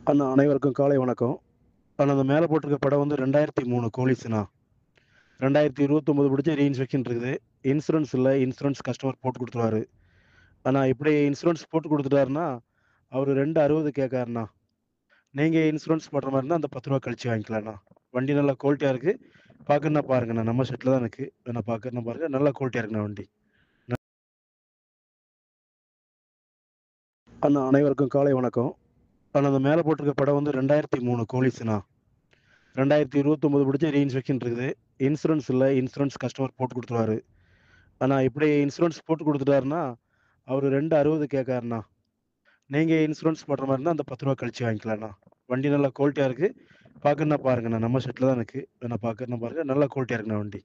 அண்ணா அனைவருக்கும் காலை வணக்கம். அண்ணா அந்த மேல போட்டிருக்க படம் வந்து 2003 கோலிஸ்ண்ணா. 2029 முடிச்சு ரீஇன்ஸ்பெக்ஷன் இருக்குது. இன்சூரன்ஸ் இல்ல. இன்சூரன்ஸ் கஸ்டமர் போட்டு குடுத்துருவாரு. ஆனா இப்படி இன்சூரன்ஸ் போட்டு குடுத்துட்டாருன்னா, அவரு 2.60 கேட்காருண்ணா. நீங்க இன்சூரன்ஸ் போடுற மாரி இருந்தா அந்த ரூ. 10 கழிச்சு வாங்கிக்கலாம்ண்ணா. வண்டி நல்லா குவாலிட்டியா இருக்கு. பார்க்கணும்னா பாருங்கண்ணா. நம்ம செட்ல தான் இருக்கு. வேணா பார்க்கணும்னா பாருங்க. நல்லா குவாலிட்டியா இருக்குண்ணா வண்டி. அண்ணா அனைவருக்கும் காலை வணக்கம். அண்ணா அந்த மேல போட்டிருக்க படம் வந்து 2003 கோலிஸ்ண்ணா. 2029 முடிச்சு ரீஇன்ஸ்பெக்ஷன் இருக்குது. இன்சூரன்ஸ் இல்ல. இன்சூரன்ஸ் கஸ்டமர் போட்டு குடுத்துருவாரு. ஆனா இப்படி இன்சூரன்ஸ் போட்டு குடுத்துட்டாருன்னா, அவரு 2.60 கேட்காருண்ணா. நீங்க இன்சூரன்ஸ் போடுற மாரி இருந்தா அந்த ரூ. 10 கழிச்சு வாங்கிக்கலாம்ண்ணா. வண்டி நல்லா குவாலிட்டியா இருக்கு. பார்க்கணும்னா பாருங்கண்ணா. நம்ம செட்ல தான் இருக்கு. வேணா பார்க்கணும்னா பாருங்க. நல்லா குவாலிட்டியா இருக்குண்ணா வண்டி.